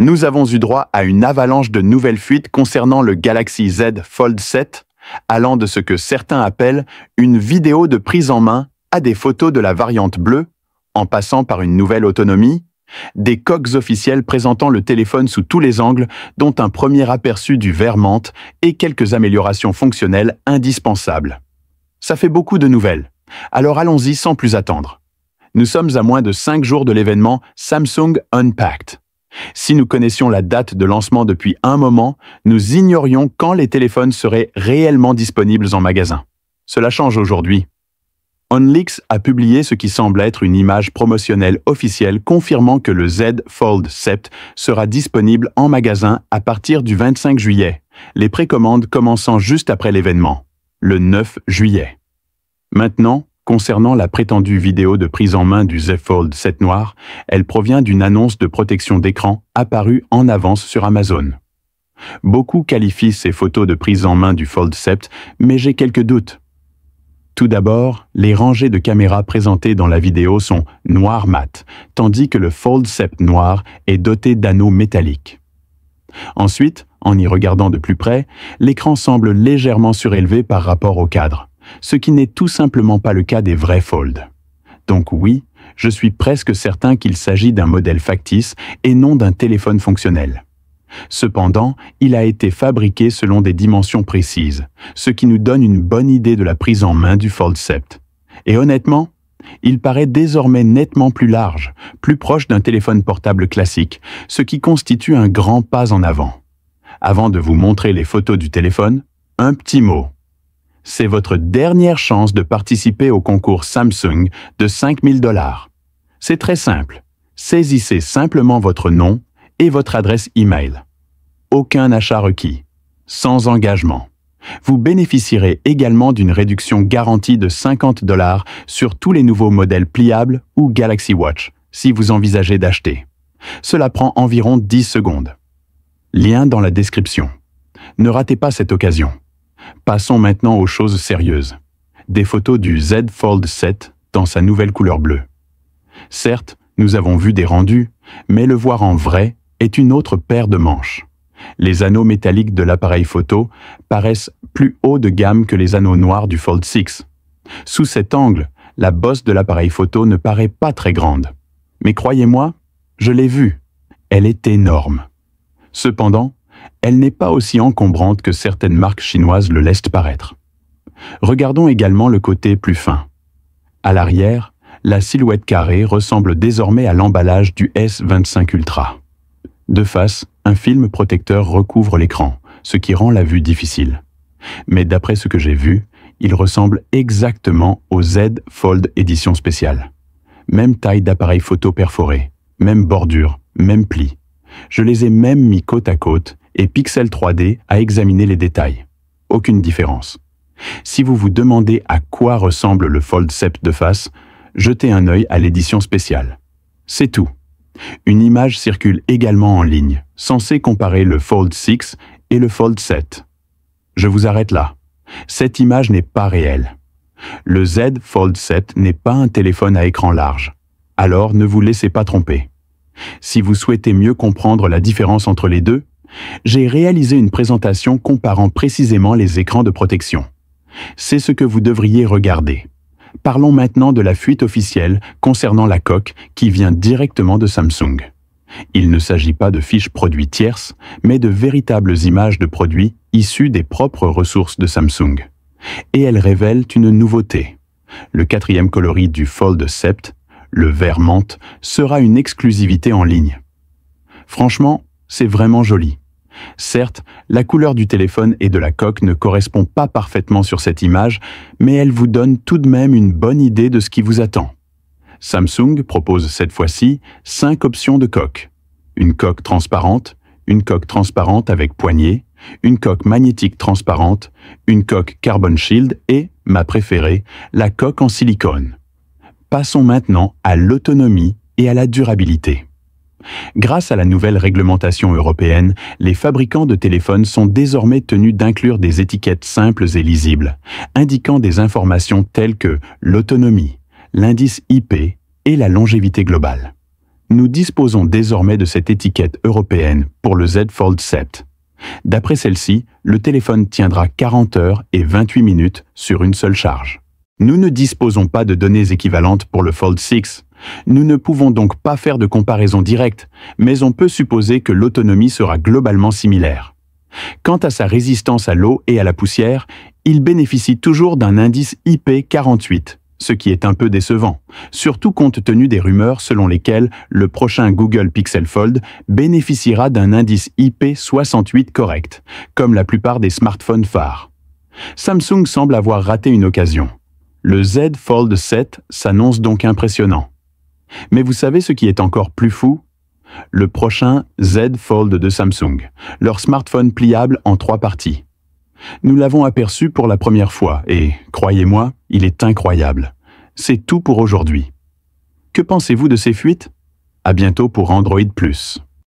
Nous avons eu droit à une avalanche de nouvelles fuites concernant le Galaxy Z Fold 7, allant de ce que certains appellent une vidéo de prise en main à des photos de la variante bleue, en passant par une nouvelle autonomie, des coques officielles présentant le téléphone sous tous les angles, dont un premier aperçu du verre menthe et quelques améliorations fonctionnelles indispensables. Ça fait beaucoup de nouvelles, alors allons-y sans plus attendre. Nous sommes à moins de 5 jours de l'événement Samsung Unpacked. Si nous connaissions la date de lancement depuis un moment, nous ignorions quand les téléphones seraient réellement disponibles en magasin. Cela change aujourd'hui. OnLeaks a publié ce qui semble être une image promotionnelle officielle confirmant que le Z Fold 7 sera disponible en magasin à partir du 25 juillet, les précommandes commençant juste après l'événement, le 9 juillet. Maintenant, concernant la prétendue vidéo de prise en main du Z Fold 7 noir, elle provient d'une annonce de protection d'écran apparue en avance sur Amazon. Beaucoup qualifient ces photos de prise en main du Fold 7, mais j'ai quelques doutes. Tout d'abord, les rangées de caméras présentées dans la vidéo sont noir mat, tandis que le Fold 7 noir est doté d'anneaux métalliques. Ensuite, en y regardant de plus près, l'écran semble légèrement surélevé par rapport au cadre, ce qui n'est tout simplement pas le cas des vrais Fold. Donc oui, je suis presque certain qu'il s'agit d'un modèle factice et non d'un téléphone fonctionnel. Cependant, il a été fabriqué selon des dimensions précises, ce qui nous donne une bonne idée de la prise en main du Fold 7. Et honnêtement, il paraît désormais nettement plus large, plus proche d'un téléphone portable classique, ce qui constitue un grand pas en avant. Avant de vous montrer les photos du téléphone, un petit mot. C'est votre dernière chance de participer au concours Samsung de 5 000 $. C'est très simple. Saisissez simplement votre nom et votre adresse e-mail. Aucun achat requis. Sans engagement. Vous bénéficierez également d'une réduction garantie de 50 $ sur tous les nouveaux modèles pliables ou Galaxy Watch, si vous envisagez d'acheter. Cela prend environ 10 secondes. Lien dans la description. Ne ratez pas cette occasion. Passons maintenant aux choses sérieuses. Des photos du Z Fold 7 dans sa nouvelle couleur bleue. Certes, nous avons vu des rendus, mais le voir en vrai est une autre paire de manches. Les anneaux métalliques de l'appareil photo paraissent plus haut de gamme que les anneaux noirs du Fold 6. Sous cet angle, la bosse de l'appareil photo ne paraît pas très grande. Mais croyez-moi, je l'ai vue. Elle est énorme. Cependant, elle n'est pas aussi encombrante que certaines marques chinoises le laissent paraître. Regardons également le côté plus fin. À l'arrière, la silhouette carrée ressemble désormais à l'emballage du S25 Ultra. De face, un film protecteur recouvre l'écran, ce qui rend la vue difficile. Mais d'après ce que j'ai vu, il ressemble exactement au Z Fold édition spéciale. Même taille d'appareil photo perforé, même bordure, même pli. Je les ai même mis côte à côte et Pixel 3D a examiné les détails. Aucune différence. Si vous vous demandez à quoi ressemble le Fold 7 de face, jetez un œil à l'édition spéciale. C'est tout. Une image circule également en ligne, censée comparer le Fold 6 et le Fold 7. Je vous arrête là. Cette image n'est pas réelle. Le Z Fold 7 n'est pas un téléphone à écran large. Alors ne vous laissez pas tromper. Si vous souhaitez mieux comprendre la différence entre les deux, j'ai réalisé une présentation comparant précisément les écrans de protection. C'est ce que vous devriez regarder. Parlons maintenant de la fuite officielle concernant la coque qui vient directement de Samsung. Il ne s'agit pas de fiches produits tierces, mais de véritables images de produits issues des propres ressources de Samsung. Et elles révèlent une nouveauté. Le 4e coloris du Fold 7, le vert menthe, sera une exclusivité en ligne. Franchement, c'est vraiment joli. Certes, la couleur du téléphone et de la coque ne correspond pas parfaitement sur cette image, mais elle vous donne tout de même une bonne idée de ce qui vous attend. Samsung propose cette fois-ci 5 options de coque. Une coque transparente avec poignée, une coque magnétique transparente, une coque Carbon Shield et, ma préférée, la coque en silicone. Passons maintenant à l'autonomie et à la durabilité. Grâce à la nouvelle réglementation européenne, les fabricants de téléphones sont désormais tenus d'inclure des étiquettes simples et lisibles, indiquant des informations telles que l'autonomie, l'indice IP et la longévité globale. Nous disposons désormais de cette étiquette européenne pour le Z Fold 7. D'après celle-ci, le téléphone tiendra 40 heures et 28 minutes sur une seule charge. Nous ne disposons pas de données équivalentes pour le Fold 6. Nous ne pouvons donc pas faire de comparaison directe, mais on peut supposer que l'autonomie sera globalement similaire. Quant à sa résistance à l'eau et à la poussière, il bénéficie toujours d'un indice IP48, ce qui est un peu décevant, surtout compte tenu des rumeurs selon lesquelles le prochain Google Pixel Fold bénéficiera d'un indice IP68 correct, comme la plupart des smartphones phares. Samsung semble avoir raté une occasion. Le Z Fold 7 s'annonce donc impressionnant. Mais vous savez ce qui est encore plus fou? Le prochain Z Fold de Samsung, leur smartphone pliable en 3 parties. Nous l'avons aperçu pour la première fois et, croyez-moi, il est incroyable. C'est tout pour aujourd'hui. Que pensez-vous de ces fuites? À bientôt pour Android+.